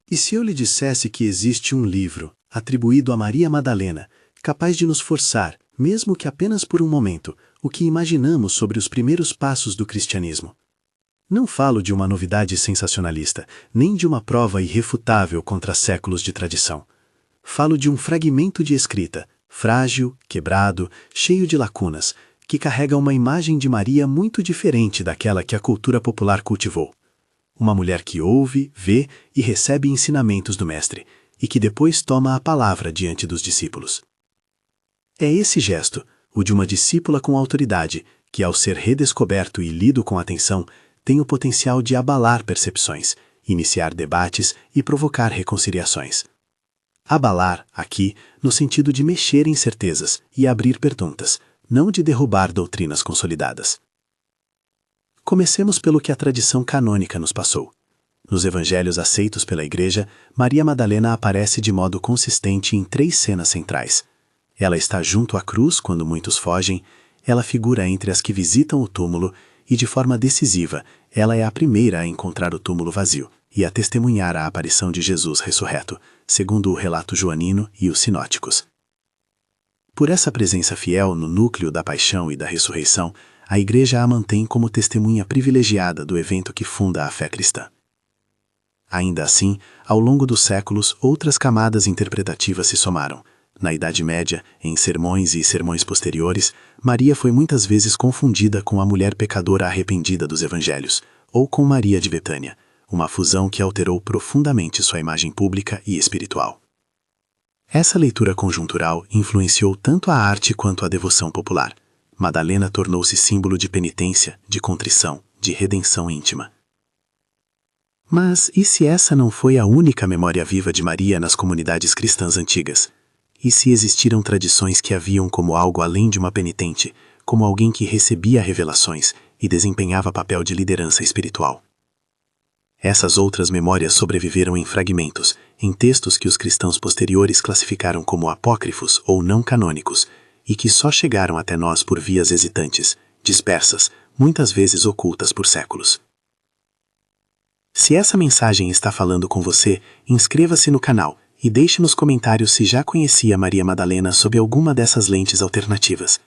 E se eu lhe dissesse que existe um livro, atribuído a Maria Madalena, capaz de nos forçar, mesmo que apenas por um momento, o que imaginamos sobre os primeiros passos do cristianismo? Não falo de uma novidade sensacionalista, nem de uma prova irrefutável contra séculos de tradição. Falo de um fragmento de escrita, frágil, quebrado, cheio de lacunas, que carrega uma imagem de Maria muito diferente daquela que a cultura popular cultivou. Uma mulher que ouve, vê e recebe ensinamentos do Mestre, e que depois toma a palavra diante dos discípulos. É esse gesto, o de uma discípula com autoridade, que ao ser redescoberto e lido com atenção, tem o potencial de abalar percepções, iniciar debates e provocar reconciliações. Abalar, aqui, no sentido de mexer em certezas e abrir perguntas, não de derrubar doutrinas consolidadas. Comecemos pelo que a tradição canônica nos passou. Nos evangelhos aceitos pela Igreja, Maria Madalena aparece de modo consistente em 3 cenas centrais. Ela está junto à cruz quando muitos fogem, ela figura entre as que visitam o túmulo e, de forma decisiva, ela é a primeira a encontrar o túmulo vazio e a testemunhar a aparição de Jesus ressurreto, segundo o relato joanino e os sinóticos. Por essa presença fiel no núcleo da paixão e da ressurreição, a Igreja a mantém como testemunha privilegiada do evento que funda a fé cristã. Ainda assim, ao longo dos séculos, outras camadas interpretativas se somaram. Na Idade Média, em sermões e sermões posteriores, Maria foi muitas vezes confundida com a mulher pecadora arrependida dos evangelhos, ou com Maria de Betânia, uma fusão que alterou profundamente sua imagem pública e espiritual. Essa leitura conjuntural influenciou tanto a arte quanto a devoção popular. Madalena tornou-se símbolo de penitência, de contrição, de redenção íntima. Mas e se essa não foi a única memória viva de Maria nas comunidades cristãs antigas? E se existiram tradições que a viam como algo além de uma penitente, como alguém que recebia revelações e desempenhava papel de liderança espiritual? Essas outras memórias sobreviveram em fragmentos, em textos que os cristãos posteriores classificaram como apócrifos ou não canônicos, e que só chegaram até nós por vias hesitantes, dispersas, muitas vezes ocultas por séculos. Se essa mensagem está falando com você, inscreva-se no canal e deixe nos comentários se já conhecia Maria Madalena sob alguma dessas lentes alternativas.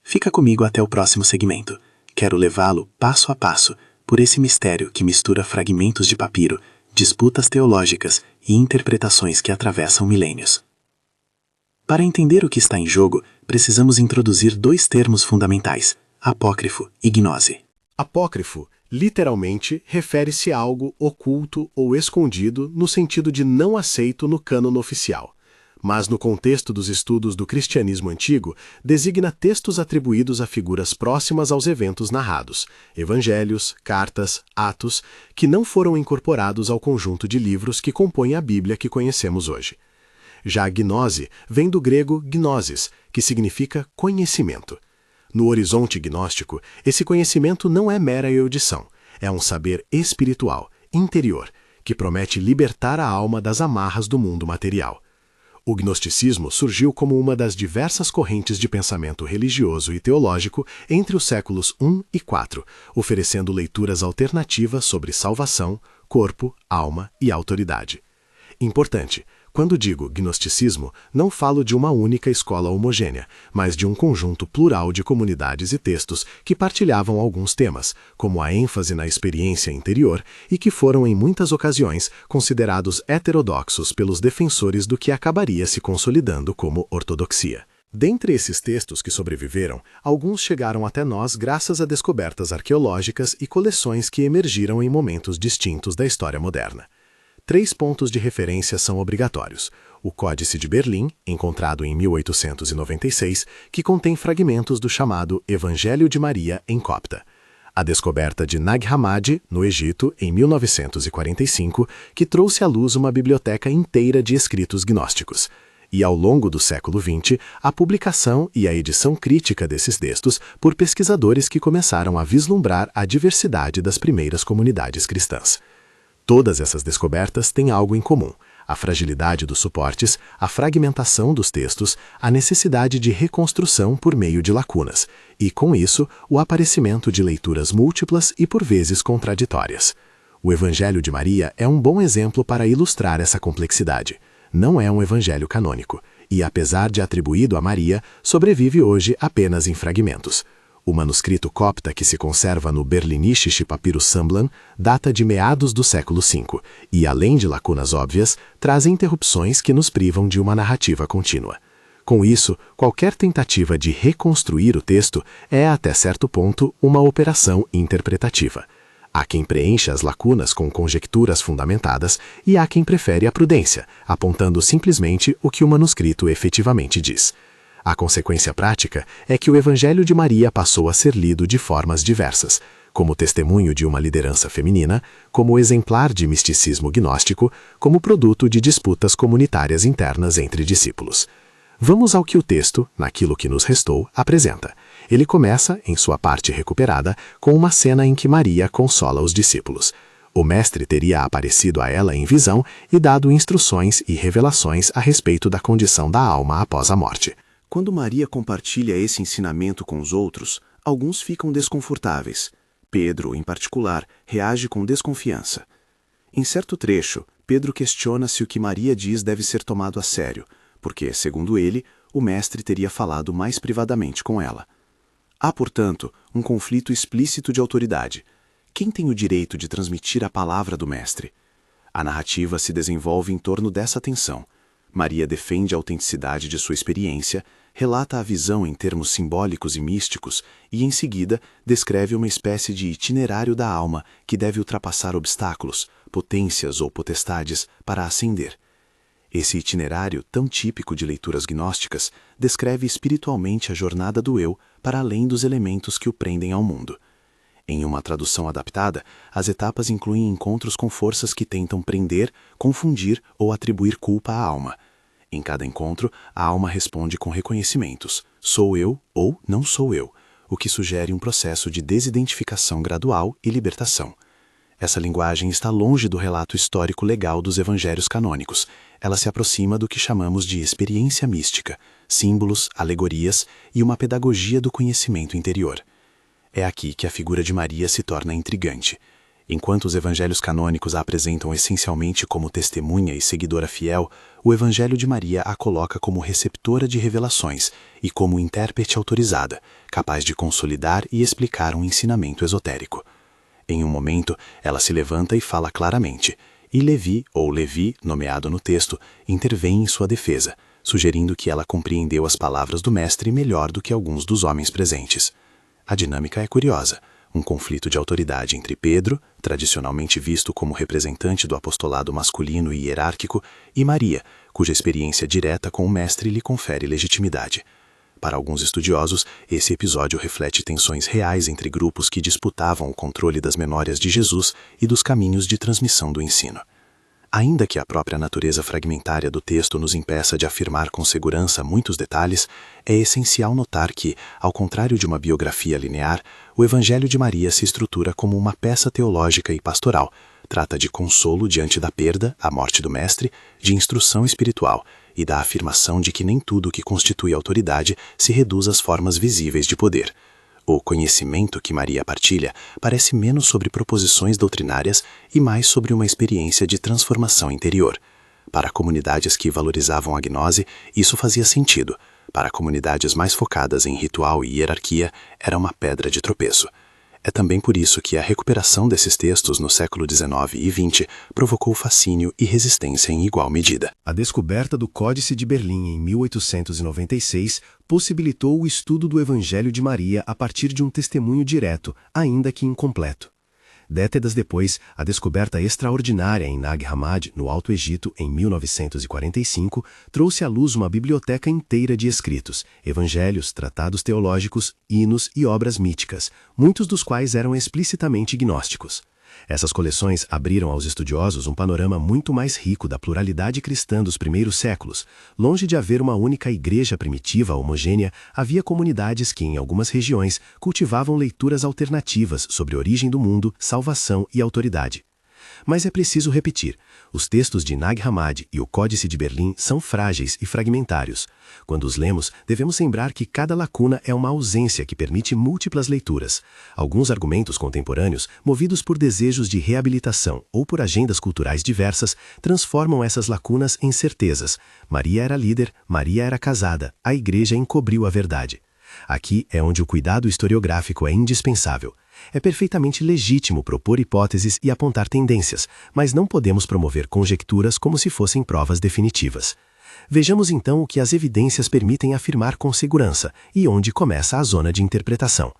Fica comigo até o próximo segmento. Quero levá-lo, passo a passo, por esse mistério que mistura fragmentos de papiro, disputas teológicas e interpretações que atravessam milênios. Para entender o que está em jogo, precisamos introduzir 2 termos fundamentais: apócrifo e gnose. Apócrifo, literalmente, refere-se a algo oculto ou escondido no sentido de não aceito no cânon oficial. Mas no contexto dos estudos do cristianismo antigo, designa textos atribuídos a figuras próximas aos eventos narrados, evangelhos, cartas, atos, que não foram incorporados ao conjunto de livros que compõem a Bíblia que conhecemos hoje. Já a gnose vem do grego gnosis, que significa conhecimento. No horizonte gnóstico, esse conhecimento não é mera erudição, é um saber espiritual, interior, que promete libertar a alma das amarras do mundo material. O gnosticismo surgiu como uma das diversas correntes de pensamento religioso e teológico entre os séculos I e IV, oferecendo leituras alternativas sobre salvação, corpo, alma e autoridade. Importante, quando digo gnosticismo, não falo de uma única escola homogênea, mas de um conjunto plural de comunidades e textos que partilhavam alguns temas, como a ênfase na experiência interior e que foram em muitas ocasiões considerados heterodoxos pelos defensores do que acabaria se consolidando como ortodoxia. Dentre esses textos que sobreviveram, alguns chegaram até nós graças a descobertas arqueológicas e coleções que emergiram em momentos distintos da história moderna. 3 pontos de referência são obrigatórios. O Códice de Berlim, encontrado em 1896, que contém fragmentos do chamado Evangelho de Maria em copta. A descoberta de Nag Hammadi, no Egito, em 1945, que trouxe à luz uma biblioteca inteira de escritos gnósticos. E, ao longo do século XX, a publicação e a edição crítica desses textos por pesquisadores que começaram a vislumbrar a diversidade das primeiras comunidades cristãs. Todas essas descobertas têm algo em comum: a fragilidade dos suportes, a fragmentação dos textos, a necessidade de reconstrução por meio de lacunas, e, com isso, o aparecimento de leituras múltiplas e por vezes contraditórias. O Evangelho de Maria é um bom exemplo para ilustrar essa complexidade. Não é um evangelho canônico, e apesar de atribuído a Maria, sobrevive hoje apenas em fragmentos. O manuscrito copta que se conserva no Berlinische Papyrus Samblan data de meados do século V e, além de lacunas óbvias, traz interrupções que nos privam de uma narrativa contínua. Com isso, qualquer tentativa de reconstruir o texto é, até certo ponto, uma operação interpretativa. Há quem preencha as lacunas com conjecturas fundamentadas e há quem prefere a prudência, apontando simplesmente o que o manuscrito efetivamente diz. A consequência prática é que o Evangelho de Maria passou a ser lido de formas diversas, como testemunho de uma liderança feminina, como exemplar de misticismo gnóstico, como produto de disputas comunitárias internas entre discípulos. Vamos ao que o texto, naquilo que nos restou, apresenta. Ele começa, em sua parte recuperada, com uma cena em que Maria consola os discípulos. O mestre teria aparecido a ela em visão e dado instruções e revelações a respeito da condição da alma após a morte. Quando Maria compartilha esse ensinamento com os outros, alguns ficam desconfortáveis. Pedro, em particular, reage com desconfiança. Em certo trecho, Pedro questiona se o que Maria diz deve ser tomado a sério, porque, segundo ele, o mestre teria falado mais privadamente com ela. Há, portanto, um conflito explícito de autoridade. Quem tem o direito de transmitir a palavra do mestre? A narrativa se desenvolve em torno dessa tensão. Maria defende a autenticidade de sua experiência, relata a visão em termos simbólicos e místicos e, em seguida, descreve uma espécie de itinerário da alma que deve ultrapassar obstáculos, potências ou potestades para ascender. Esse itinerário, tão típico de leituras gnósticas, descreve espiritualmente a jornada do eu para além dos elementos que o prendem ao mundo. Em uma tradução adaptada, as etapas incluem encontros com forças que tentam prender, confundir ou atribuir culpa à alma. Em cada encontro, a alma responde com reconhecimentos: sou eu ou não sou eu, o que sugere um processo de desidentificação gradual e libertação. Essa linguagem está longe do relato histórico legal dos evangelhos canônicos. Ela se aproxima do que chamamos de experiência mística, símbolos, alegorias e uma pedagogia do conhecimento interior. É aqui que a figura de Maria se torna intrigante. Enquanto os evangelhos canônicos a apresentam essencialmente como testemunha e seguidora fiel, o Evangelho de Maria a coloca como receptora de revelações e como intérprete autorizada, capaz de consolidar e explicar um ensinamento esotérico. Em um momento, ela se levanta e fala claramente, e Levi, ou Levi, nomeado no texto, intervém em sua defesa, sugerindo que ela compreendeu as palavras do mestre melhor do que alguns dos homens presentes. A dinâmica é curiosa. Um conflito de autoridade entre Pedro, tradicionalmente visto como representante do apostolado masculino e hierárquico, e Maria, cuja experiência direta com o mestre lhe confere legitimidade. Para alguns estudiosos, esse episódio reflete tensões reais entre grupos que disputavam o controle das memórias de Jesus e dos caminhos de transmissão do ensino. Ainda que a própria natureza fragmentária do texto nos impeça de afirmar com segurança muitos detalhes, é essencial notar que, ao contrário de uma biografia linear, o Evangelho de Maria se estrutura como uma peça teológica e pastoral. Trata de consolo diante da perda, a morte do mestre, de instrução espiritual e da afirmação de que nem tudo o que constitui autoridade se reduz às formas visíveis de poder. O conhecimento que Maria partilha parece menos sobre proposições doutrinárias e mais sobre uma experiência de transformação interior. Para comunidades que valorizavam a gnose, isso fazia sentido. Para comunidades mais focadas em ritual e hierarquia, era uma pedra de tropeço. É também por isso que a recuperação desses textos no século XIX e XX provocou fascínio e resistência em igual medida. A descoberta do Códice de Berlim em 1896 possibilitou o estudo do Evangelho de Maria a partir de um testemunho direto, ainda que incompleto. Décadas depois, a descoberta extraordinária em Nag Hammadi, no Alto Egito, em 1945, trouxe à luz uma biblioteca inteira de escritos, evangelhos, tratados teológicos, hinos e obras míticas, muitos dos quais eram explicitamente gnósticos. Essas coleções abriram aos estudiosos um panorama muito mais rico da pluralidade cristã dos primeiros séculos. Longe de haver uma única igreja primitiva homogênea, havia comunidades que, em algumas regiões, cultivavam leituras alternativas sobre a origem do mundo, salvação e autoridade. Mas é preciso repetir, os textos de Nag Hammadi e o Códice de Berlim são frágeis e fragmentários. Quando os lemos, devemos lembrar que cada lacuna é uma ausência que permite múltiplas leituras. Alguns argumentos contemporâneos, movidos por desejos de reabilitação ou por agendas culturais diversas, transformam essas lacunas em certezas. Maria era líder, Maria era casada, a Igreja encobriu a verdade. Aqui é onde o cuidado historiográfico é indispensável. É perfeitamente legítimo propor hipóteses e apontar tendências, mas não podemos promover conjecturas como se fossem provas definitivas. Vejamos então o que as evidências permitem afirmar com segurança e onde começa a zona de interpretação.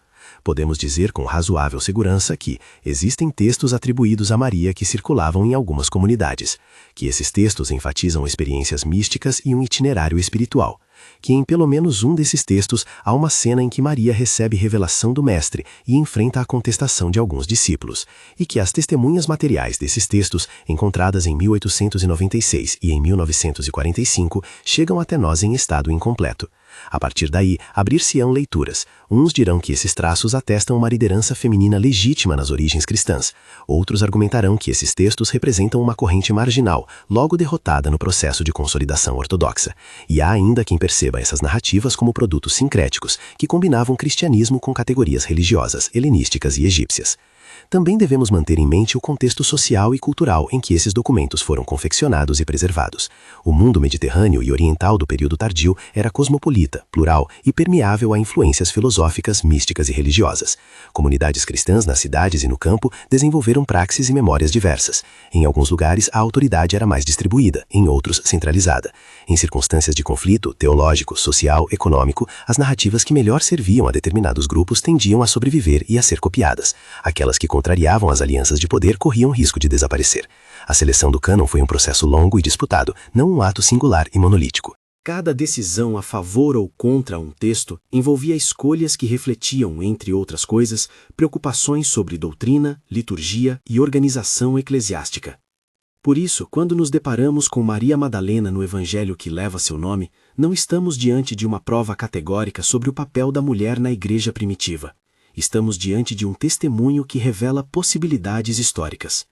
Podemos dizer com razoável segurança que existem textos atribuídos a Maria que circulavam em algumas comunidades, que esses textos enfatizam experiências místicas e um itinerário espiritual, que em pelo menos um desses textos há uma cena em que Maria recebe revelação do Mestre e enfrenta a contestação de alguns discípulos, e que as testemunhas materiais desses textos, encontradas em 1896 e em 1945, chegam até nós em estado incompleto. A partir daí, abrir-se-ão leituras. Uns dirão que esses traços atestam uma liderança feminina legítima nas origens cristãs. Outros argumentarão que esses textos representam uma corrente marginal, logo derrotada no processo de consolidação ortodoxa. E há ainda quem perceba essas narrativas como produtos sincréticos, que combinavam cristianismo com categorias religiosas, helenísticas e egípcias. Também devemos manter em mente o contexto social e cultural em que esses documentos foram confeccionados e preservados. O mundo mediterrâneo e oriental do período tardio era cosmopolita, plural e permeável a influências filosóficas, místicas e religiosas. Comunidades cristãs nas cidades e no campo desenvolveram praxes e memórias diversas. Em alguns lugares, a autoridade era mais distribuída, em outros, centralizada. Em circunstâncias de conflito teológico, social, econômico, as narrativas que melhor serviam a determinados grupos tendiam a sobreviver e a ser copiadas. Aquelas que contrariavam as alianças de poder corriam risco de desaparecer. A seleção do cânon foi um processo longo e disputado, não um ato singular e monolítico. Cada decisão a favor ou contra um texto envolvia escolhas que refletiam, entre outras coisas, preocupações sobre doutrina, liturgia e organização eclesiástica. Por isso, quando nos deparamos com Maria Madalena no evangelho que leva seu nome, não estamos diante de uma prova categórica sobre o papel da mulher na igreja primitiva. Estamos diante de um testemunho que revela possibilidades históricas.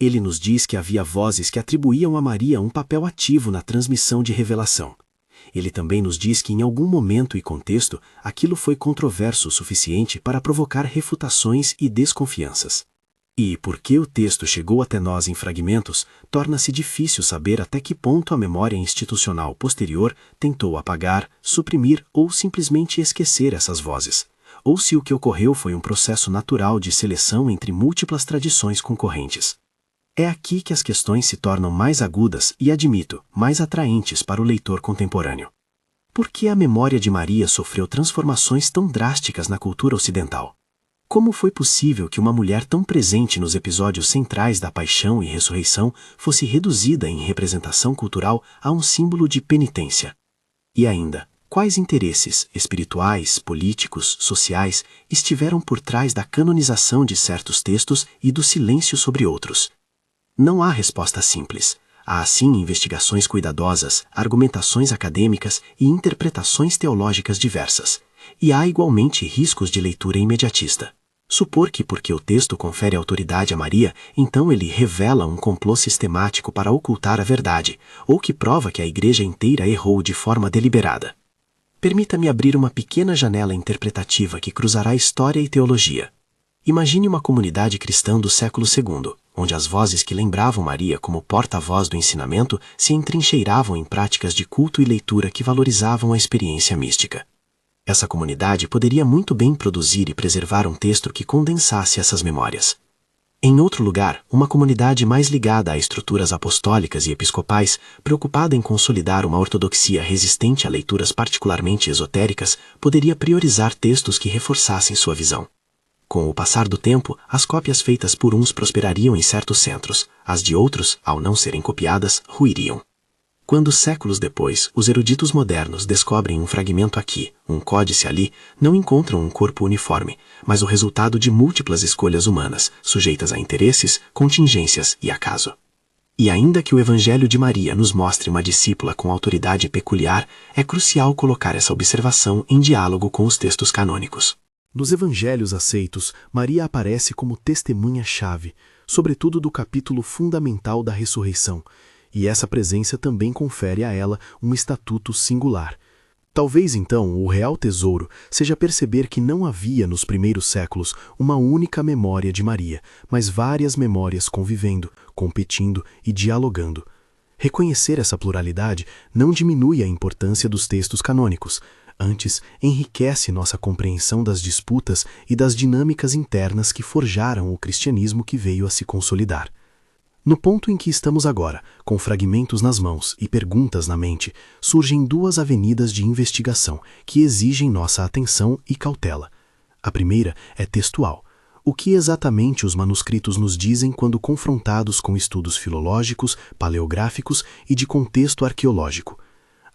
Ele nos diz que havia vozes que atribuíam a Maria um papel ativo na transmissão de revelação. Ele também nos diz que em algum momento e contexto, aquilo foi controverso o suficiente para provocar refutações e desconfianças. E, porque o texto chegou até nós em fragmentos, torna-se difícil saber até que ponto a memória institucional posterior tentou apagar, suprimir ou simplesmente esquecer essas vozes, ou se o que ocorreu foi um processo natural de seleção entre múltiplas tradições concorrentes. É aqui que as questões se tornam mais agudas e, admito, mais atraentes para o leitor contemporâneo. Por que a memória de Maria sofreu transformações tão drásticas na cultura ocidental? Como foi possível que uma mulher tão presente nos episódios centrais da paixão e ressurreição fosse reduzida em representação cultural a um símbolo de penitência? E ainda, quais interesses espirituais, políticos, sociais estiveram por trás da canonização de certos textos e do silêncio sobre outros? Não há resposta simples. Há sim investigações cuidadosas, argumentações acadêmicas e interpretações teológicas diversas. E há igualmente riscos de leitura imediatista. Supor que porque o texto confere autoridade a Maria, então ele revela um complô sistemático para ocultar a verdade, ou que prova que a igreja inteira errou de forma deliberada. Permita-me abrir uma pequena janela interpretativa que cruzará história e teologia. Imagine uma comunidade cristã do século II, onde as vozes que lembravam Maria como porta-voz do ensinamento se entrincheiravam em práticas de culto e leitura que valorizavam a experiência mística. Essa comunidade poderia muito bem produzir e preservar um texto que condensasse essas memórias. Em outro lugar, uma comunidade mais ligada a estruturas apostólicas e episcopais, preocupada em consolidar uma ortodoxia resistente a leituras particularmente esotéricas, poderia priorizar textos que reforçassem sua visão. Com o passar do tempo, as cópias feitas por uns prosperariam em certos centros, as de outros, ao não serem copiadas, ruiriam. Quando séculos depois, os eruditos modernos descobrem um fragmento aqui, um códice ali, não encontram um corpo uniforme, mas o resultado de múltiplas escolhas humanas, sujeitas a interesses, contingências e acaso. E ainda que o Evangelho de Maria nos mostre uma discípula com autoridade peculiar, é crucial colocar essa observação em diálogo com os textos canônicos. Nos evangelhos aceitos, Maria aparece como testemunha-chave. sobretudo do capítulo fundamental da ressurreição, e essa presença também confere a ela um estatuto singular. Talvez, então, o real tesouro seja perceber que não havia nos primeiros séculos uma única memória de Maria, mas várias memórias convivendo, competindo e dialogando. Reconhecer essa pluralidade não diminui a importância dos textos canônicos, antes enriquece nossa compreensão das disputas e das dinâmicas internas que forjaram o cristianismo que veio a se consolidar. No ponto em que estamos agora, com fragmentos nas mãos e perguntas na mente, surgem duas avenidas de investigação que exigem nossa atenção e cautela. A primeira é textual. O que exatamente os manuscritos nos dizem quando confrontados com estudos filológicos, paleográficos e de contexto arqueológico?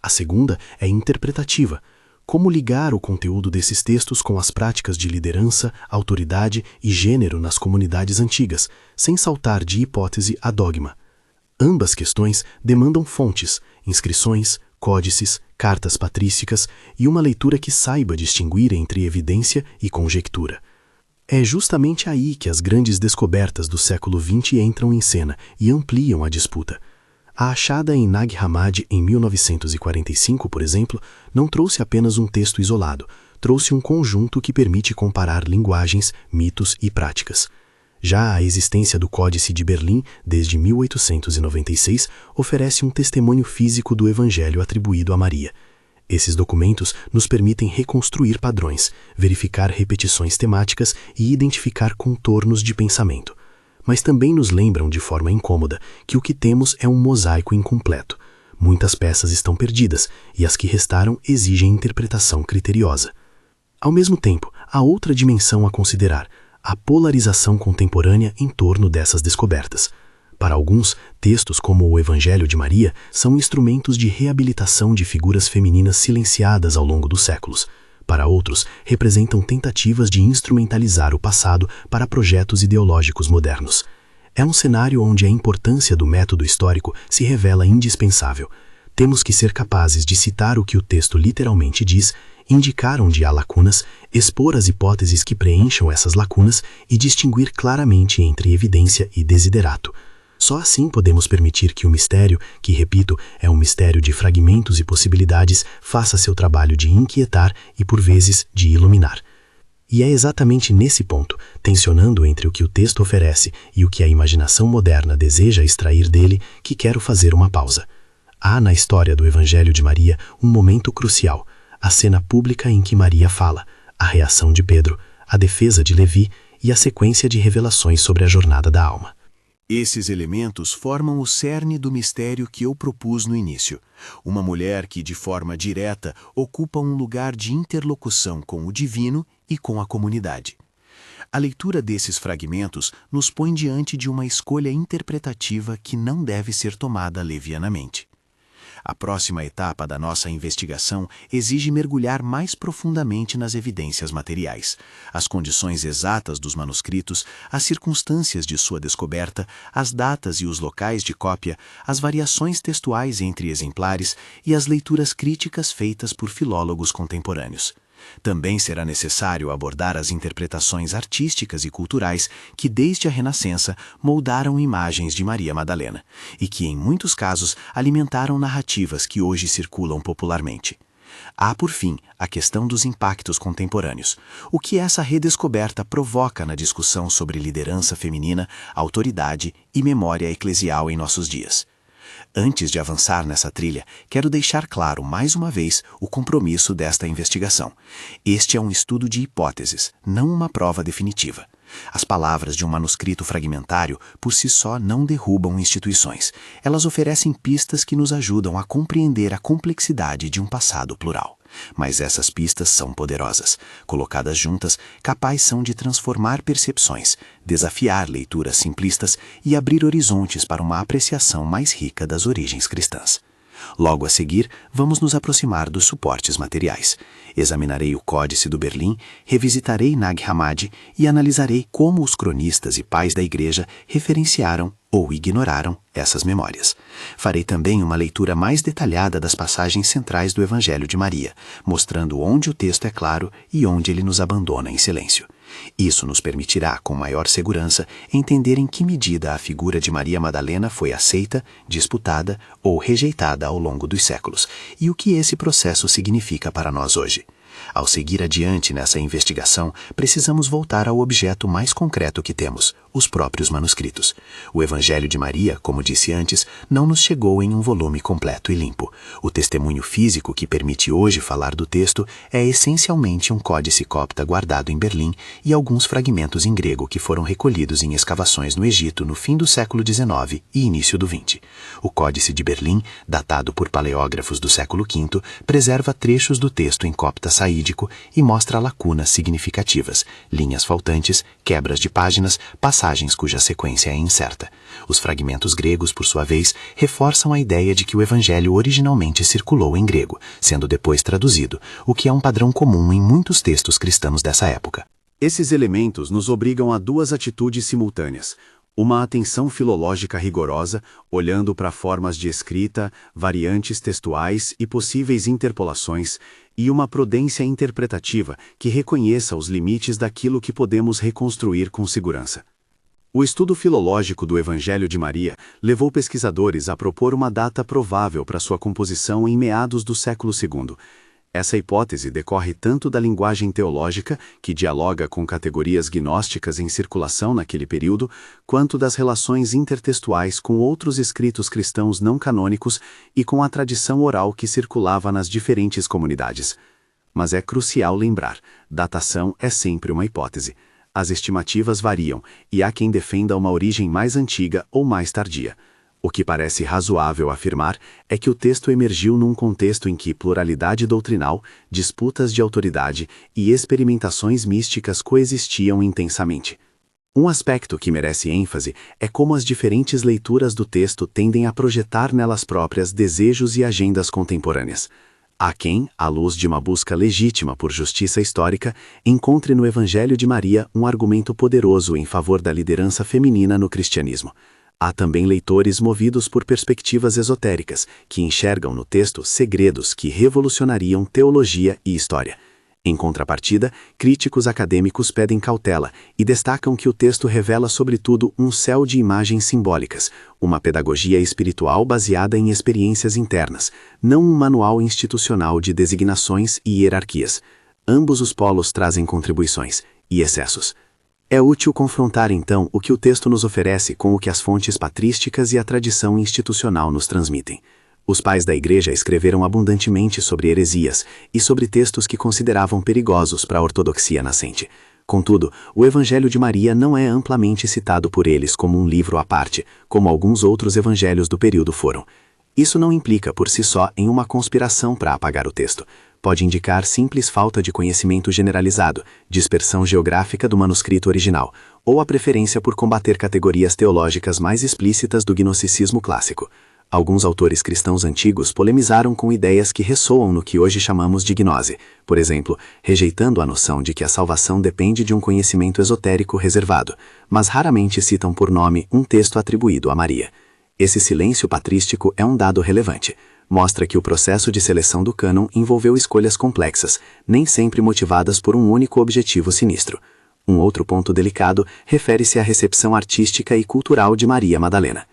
A segunda é interpretativa. Como ligar o conteúdo desses textos com as práticas de liderança, autoridade e gênero nas comunidades antigas, sem saltar de hipótese a dogma? Ambas questões demandam fontes, inscrições, códices, cartas patrísticas e uma leitura que saiba distinguir entre evidência e conjectura. É justamente aí que as grandes descobertas do século XX entram em cena e ampliam a disputa. A achada em Nag Hammadi em 1945, por exemplo, não trouxe apenas um texto isolado, trouxe um conjunto que permite comparar linguagens, mitos e práticas. Já a existência do Códice de Berlim, desde 1896, oferece um testemunho físico do Evangelho atribuído a Maria. Esses documentos nos permitem reconstruir padrões, verificar repetições temáticas e identificar contornos de pensamento. Mas também nos lembram de forma incômoda que o que temos é um mosaico incompleto. Muitas peças estão perdidas e as que restaram exigem interpretação criteriosa. Ao mesmo tempo, há outra dimensão a considerar: a polarização contemporânea em torno dessas descobertas. Para alguns, textos como o Evangelho de Maria são instrumentos de reabilitação de figuras femininas silenciadas ao longo dos séculos. Para outros, representam tentativas de instrumentalizar o passado para projetos ideológicos modernos. É um cenário onde a importância do método histórico se revela indispensável. Temos que ser capazes de citar o que o texto literalmente diz, indicar onde há lacunas, expor as hipóteses que preencham essas lacunas e distinguir claramente entre evidência e desiderato. Só assim podemos permitir que o mistério, que, repito, é um mistério de fragmentos e possibilidades, faça seu trabalho de inquietar e, por vezes, de iluminar. E é exatamente nesse ponto, tensionando entre o que o texto oferece e o que a imaginação moderna deseja extrair dele, que quero fazer uma pausa. Há na história do Evangelho de Maria um momento crucial, a cena pública em que Maria fala, a reação de Pedro, a defesa de Levi e a sequência de revelações sobre a jornada da alma. Esses elementos formam o cerne do mistério que eu propus no início. Uma mulher que, de forma direta, ocupa um lugar de interlocução com o divino e com a comunidade. A leitura desses fragmentos nos põe diante de uma escolha interpretativa que não deve ser tomada levianamente. A próxima etapa da nossa investigação exige mergulhar mais profundamente nas evidências materiais, as condições exatas dos manuscritos, as circunstâncias de sua descoberta, as datas e os locais de cópia, as variações textuais entre exemplares e as leituras críticas feitas por filólogos contemporâneos. Também será necessário abordar as interpretações artísticas e culturais que, desde a Renascença, moldaram imagens de Maria Madalena e que, em muitos casos, alimentaram narrativas que hoje circulam popularmente. Há, por fim, a questão dos impactos contemporâneos, o que essa redescoberta provoca na discussão sobre liderança feminina, autoridade e memória eclesial em nossos dias. Antes de avançar nessa trilha, quero deixar claro mais uma vez o compromisso desta investigação. Este é um estudo de hipóteses, não uma prova definitiva. As palavras de um manuscrito fragmentário por si só não derrubam instituições. Elas oferecem pistas que nos ajudam a compreender a complexidade de um passado plural. Mas essas pistas são poderosas. Colocadas juntas, capazes são de transformar percepções, desafiar leituras simplistas e abrir horizontes para uma apreciação mais rica das origens cristãs. Logo a seguir, vamos nos aproximar dos suportes materiais. Examinarei o Códice do Berlim, revisitarei Nag Hammadi e analisarei como os cronistas e pais da Igreja referenciaram ou ignoraram essas memórias. Farei também uma leitura mais detalhada das passagens centrais do Evangelho de Maria, mostrando onde o texto é claro e onde ele nos abandona em silêncio. Isso nos permitirá, com maior segurança, entender em que medida a figura de Maria Madalena foi aceita, disputada ou rejeitada ao longo dos séculos, e o que esse processo significa para nós hoje. Ao seguir adiante nessa investigação, precisamos voltar ao objeto mais concreto que temos, os próprios manuscritos. O Evangelho de Maria, como disse antes, não nos chegou em um volume completo e limpo. O testemunho físico que permite hoje falar do texto é essencialmente um códice copta guardado em Berlim e alguns fragmentos em grego que foram recolhidos em escavações no Egito no fim do século XIX e início do XX. O Códice de Berlim, datado por paleógrafos do século V, preserva trechos do texto em copta saídico e mostra lacunas significativas, linhas faltantes, quebras de páginas, passagens cuja sequência é incerta. Os fragmentos gregos, por sua vez, reforçam a ideia de que o Evangelho originalmente circulou em grego, sendo depois traduzido, o que é um padrão comum em muitos textos cristãos dessa época. Esses elementos nos obrigam a duas atitudes simultâneas. Uma atenção filológica rigorosa, olhando para formas de escrita, variantes textuais e possíveis interpolações, e uma prudência interpretativa que reconheça os limites daquilo que podemos reconstruir com segurança. O estudo filológico do Evangelho de Maria levou pesquisadores a propor uma data provável para sua composição em meados do século II. Essa hipótese decorre tanto da linguagem teológica, que dialoga com categorias gnósticas em circulação naquele período, quanto das relações intertextuais com outros escritos cristãos não canônicos e com a tradição oral que circulava nas diferentes comunidades. Mas é crucial lembrar, datação é sempre uma hipótese. As estimativas variam, e há quem defenda uma origem mais antiga ou mais tardia. O que parece razoável afirmar é que o texto emergiu num contexto em que pluralidade doutrinal, disputas de autoridade e experimentações místicas coexistiam intensamente. Um aspecto que merece ênfase é como as diferentes leituras do texto tendem a projetar nelas próprias desejos e agendas contemporâneas. Há quem, à luz de uma busca legítima por justiça histórica, encontre no Evangelho de Maria um argumento poderoso em favor da liderança feminina no cristianismo. Há também leitores movidos por perspectivas esotéricas, que enxergam no texto segredos que revolucionariam teologia e história. Em contrapartida, críticos acadêmicos pedem cautela e destacam que o texto revela sobretudo um céu de imagens simbólicas, uma pedagogia espiritual baseada em experiências internas, não um manual institucional de designações e hierarquias. Ambos os polos trazem contribuições e excessos. É útil confrontar, então, o que o texto nos oferece com o que as fontes patrísticas e a tradição institucional nos transmitem. Os pais da Igreja escreveram abundantemente sobre heresias e sobre textos que consideravam perigosos para a ortodoxia nascente. Contudo, o Evangelho de Maria não é amplamente citado por eles como um livro à parte, como alguns outros evangelhos do período foram. Isso não implica, por si só, em uma conspiração para apagar o texto. Pode indicar simples falta de conhecimento generalizado, dispersão geográfica do manuscrito original, ou a preferência por combater categorias teológicas mais explícitas do gnosticismo clássico. Alguns autores cristãos antigos polemizaram com ideias que ressoam no que hoje chamamos de gnose, por exemplo, rejeitando a noção de que a salvação depende de um conhecimento esotérico reservado, mas raramente citam por nome um texto atribuído a Maria. Esse silêncio patrístico é um dado relevante. Mostra que o processo de seleção do cânon envolveu escolhas complexas, nem sempre motivadas por um único objetivo sinistro. Um outro ponto delicado refere-se à recepção artística e cultural de Maria Madalena.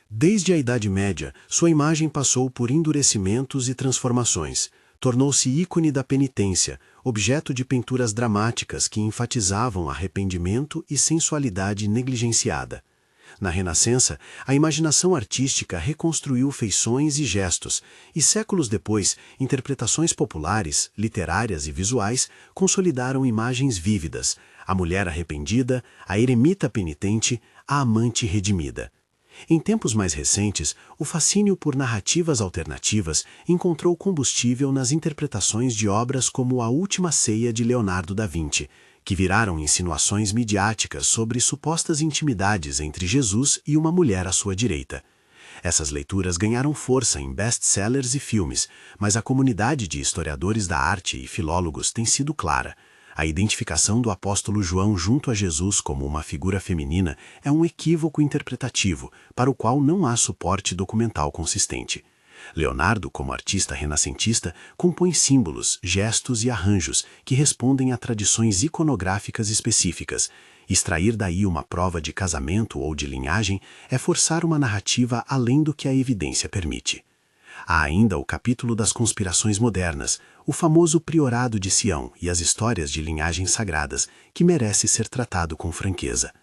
Desde a Idade Média, sua imagem passou por endurecimentos e transformações. Tornou-se ícone da penitência, objeto de pinturas dramáticas que enfatizavam arrependimento e sensualidade negligenciada. Na Renascença, a imaginação artística reconstruiu feições e gestos, e séculos depois, interpretações populares, literárias e visuais consolidaram imagens vívidas: a mulher arrependida, a eremita penitente, a amante redimida. Em tempos mais recentes, o fascínio por narrativas alternativas encontrou combustível nas interpretações de obras como A Última Ceia de Leonardo da Vinci, que viraram insinuações midiáticas sobre supostas intimidades entre Jesus e uma mulher à sua direita. Essas leituras ganharam força em best-sellers e filmes, mas a comunidade de historiadores da arte e filólogos tem sido clara. A identificação do apóstolo João junto a Jesus como uma figura feminina é um equívoco interpretativo, para o qual não há suporte documental consistente. Leonardo, como artista renascentista, compõe símbolos, gestos e arranjos que respondem a tradições iconográficas específicas. Extrair daí uma prova de casamento ou de linhagem é forçar uma narrativa além do que a evidência permite. Há ainda o capítulo das conspirações modernas, o famoso Priorado de Sião e as histórias de linhagens sagradas, que merece ser tratado com franqueza.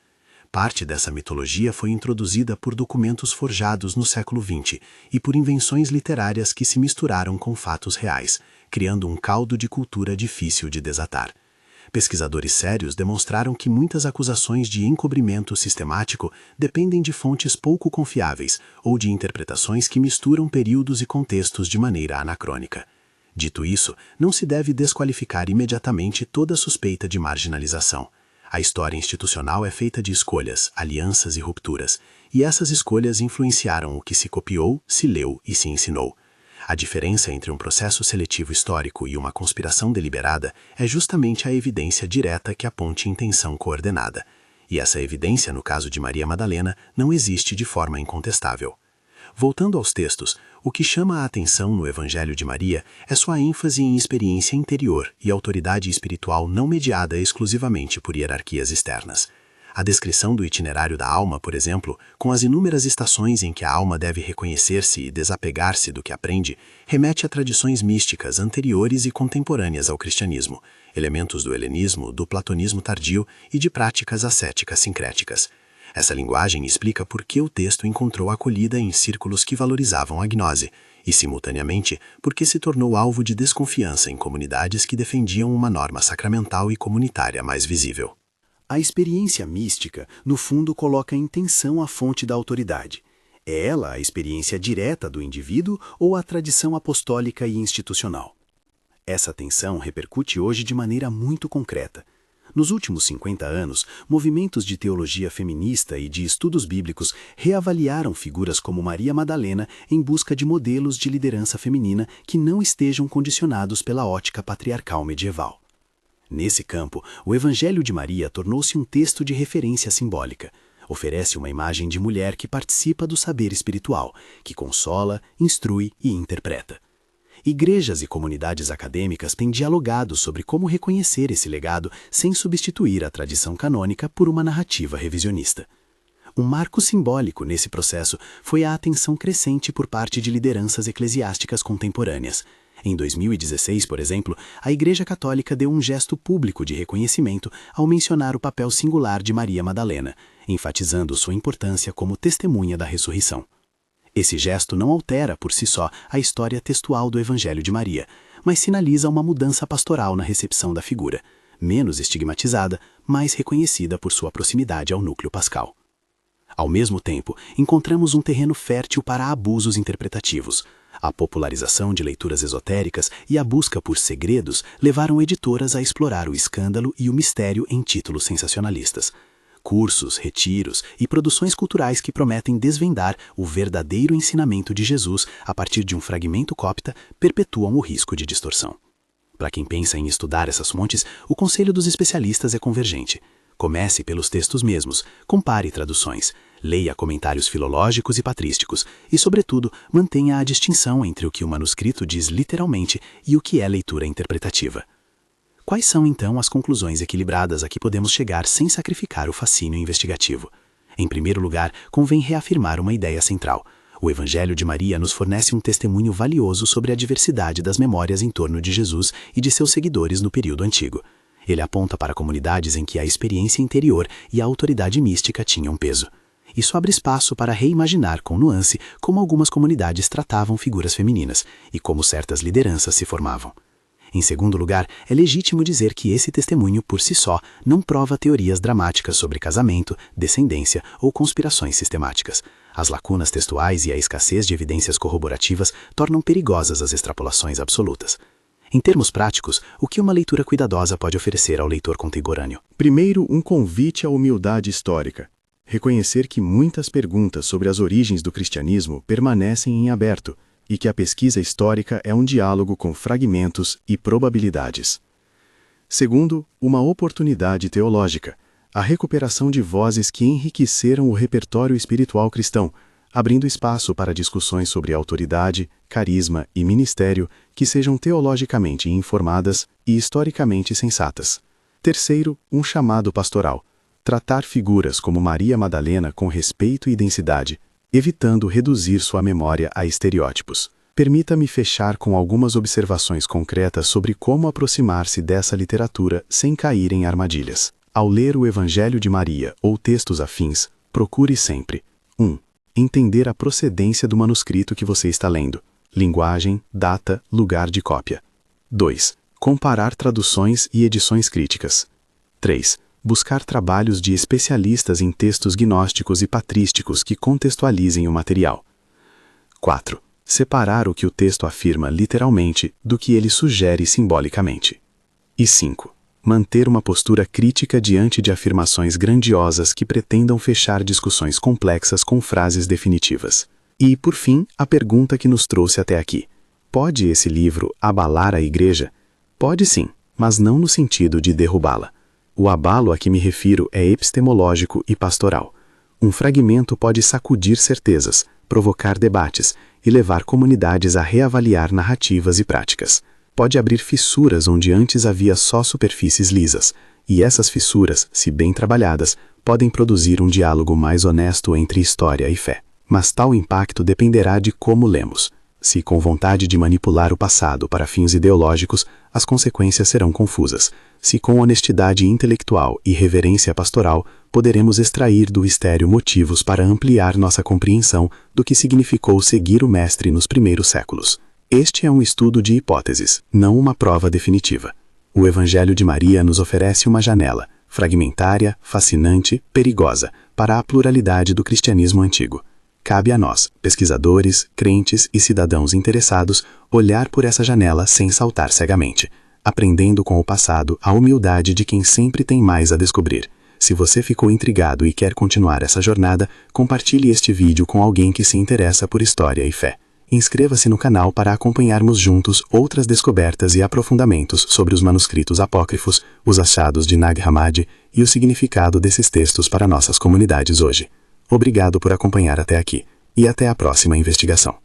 Parte dessa mitologia foi introduzida por documentos forjados no século XX e por invenções literárias que se misturaram com fatos reais, criando um caldo de cultura difícil de desatar. Pesquisadores sérios demonstraram que muitas acusações de encobrimento sistemático dependem de fontes pouco confiáveis ou de interpretações que misturam períodos e contextos de maneira anacrônica. Dito isso, não se deve desqualificar imediatamente toda suspeita de marginalização. A história institucional é feita de escolhas, alianças e rupturas, e essas escolhas influenciaram o que se copiou, se leu e se ensinou. A diferença entre um processo seletivo histórico e uma conspiração deliberada é justamente a evidência direta que aponte intenção coordenada. E essa evidência, no caso de Maria Madalena, não existe de forma incontestável. Voltando aos textos, o que chama a atenção no Evangelho de Maria é sua ênfase em experiência interior e autoridade espiritual não mediada exclusivamente por hierarquias externas. A descrição do itinerário da alma, por exemplo, com as inúmeras estações em que a alma deve reconhecer-se e desapegar-se do que aprende, remete a tradições místicas anteriores e contemporâneas ao cristianismo, elementos do helenismo, do platonismo tardio e de práticas ascéticas sincréticas. Essa linguagem explica por que o texto encontrou acolhida em círculos que valorizavam a gnose, e, simultaneamente, por que se tornou alvo de desconfiança em comunidades que defendiam uma norma sacramental e comunitária mais visível. A experiência mística, no fundo, coloca em tensão a fonte da autoridade. É ela a experiência direta do indivíduo ou a tradição apostólica e institucional? Essa tensão repercute hoje de maneira muito concreta. Nos últimos 50 anos, movimentos de teologia feminista e de estudos bíblicos reavaliaram figuras como Maria Madalena em busca de modelos de liderança feminina que não estejam condicionados pela ótica patriarcal medieval. Nesse campo, o Evangelho de Maria tornou-se um texto de referência simbólica. Oferece uma imagem de mulher que participa do saber espiritual, que consola, instrui e interpreta. Igrejas e comunidades acadêmicas têm dialogado sobre como reconhecer esse legado sem substituir a tradição canônica por uma narrativa revisionista. Um marco simbólico nesse processo foi a atenção crescente por parte de lideranças eclesiásticas contemporâneas. Em 2016, por exemplo, a Igreja Católica deu um gesto público de reconhecimento ao mencionar o papel singular de Maria Madalena, enfatizando sua importância como testemunha da ressurreição. Esse gesto não altera por si só a história textual do Evangelho de Maria, mas sinaliza uma mudança pastoral na recepção da figura, menos estigmatizada, mais reconhecida por sua proximidade ao núcleo pascal. Ao mesmo tempo, encontramos um terreno fértil para abusos interpretativos. A popularização de leituras esotéricas e a busca por segredos levaram editoras a explorar o escândalo e o mistério em títulos sensacionalistas. Cursos, retiros e produções culturais que prometem desvendar o verdadeiro ensinamento de Jesus a partir de um fragmento cópita perpetuam o risco de distorção. Para quem pensa em estudar essas fontes, o conselho dos especialistas é convergente. Comece pelos textos mesmos, compare traduções, leia comentários filológicos e patrísticos e, sobretudo, mantenha a distinção entre o que o manuscrito diz literalmente e o que é leitura interpretativa. Quais são, então, as conclusões equilibradas a que podemos chegar sem sacrificar o fascínio investigativo? Em primeiro lugar, convém reafirmar uma ideia central. O Evangelho de Maria nos fornece um testemunho valioso sobre a diversidade das memórias em torno de Jesus e de seus seguidores no período antigo. Ele aponta para comunidades em que a experiência interior e a autoridade mística tinham peso. Isso abre espaço para reimaginar com nuance como algumas comunidades tratavam figuras femininas e como certas lideranças se formavam. Em segundo lugar, é legítimo dizer que esse testemunho, por si só, não prova teorias dramáticas sobre casamento, descendência ou conspirações sistemáticas. As lacunas textuais e a escassez de evidências corroborativas tornam perigosas as extrapolações absolutas. Em termos práticos, o que uma leitura cuidadosa pode oferecer ao leitor contemporâneo? Primeiro, um convite à humildade histórica. Reconhecer que muitas perguntas sobre as origens do cristianismo permanecem em aberto e que a pesquisa histórica é um diálogo com fragmentos e probabilidades. Segundo, uma oportunidade teológica, a recuperação de vozes que enriqueceram o repertório espiritual cristão, abrindo espaço para discussões sobre autoridade, carisma e ministério que sejam teologicamente informadas e historicamente sensatas. Terceiro, um chamado pastoral. Tratar figuras como Maria Madalena com respeito e densidade, evitando reduzir sua memória a estereótipos. Permita-me fechar com algumas observações concretas sobre como aproximar-se dessa literatura sem cair em armadilhas. Ao ler o Evangelho de Maria ou textos afins, procure sempre 1. Entender a procedência do manuscrito que você está lendo. Linguagem, data, lugar de cópia. 2. Comparar traduções e edições críticas. 3. Buscar trabalhos de especialistas em textos gnósticos e patrísticos que contextualizem o material. 4. Separar o que o texto afirma literalmente do que ele sugere simbolicamente. E 5. Manter uma postura crítica diante de afirmações grandiosas que pretendam fechar discussões complexas com frases definitivas. E, por fim, a pergunta que nos trouxe até aqui. Pode esse livro abalar a Igreja? Pode sim, mas não no sentido de derrubá-la. O abalo a que me refiro é epistemológico e pastoral. Um fragmento pode sacudir certezas, provocar debates e levar comunidades a reavaliar narrativas e práticas. Pode abrir fissuras onde antes havia só superfícies lisas, e essas fissuras, se bem trabalhadas, podem produzir um diálogo mais honesto entre história e fé. Mas tal impacto dependerá de como lemos. Se com vontade de manipular o passado para fins ideológicos, as consequências serão confusas. Se com honestidade intelectual e reverência pastoral, poderemos extrair do estéreo motivos para ampliar nossa compreensão do que significou seguir o Mestre nos primeiros séculos. Este é um estudo de hipóteses, não uma prova definitiva. O Evangelho de Maria nos oferece uma janela, fragmentária, fascinante, perigosa, para a pluralidade do cristianismo antigo. Cabe a nós, pesquisadores, crentes e cidadãos interessados, olhar por essa janela sem saltar cegamente, aprendendo com o passado a humildade de quem sempre tem mais a descobrir. Se você ficou intrigado e quer continuar essa jornada, compartilhe este vídeo com alguém que se interessa por história e fé. Inscreva-se no canal para acompanharmos juntos outras descobertas e aprofundamentos sobre os manuscritos apócrifos, os achados de Nag Hammadi e o significado desses textos para nossas comunidades hoje. Obrigado por acompanhar até aqui, e até a próxima investigação.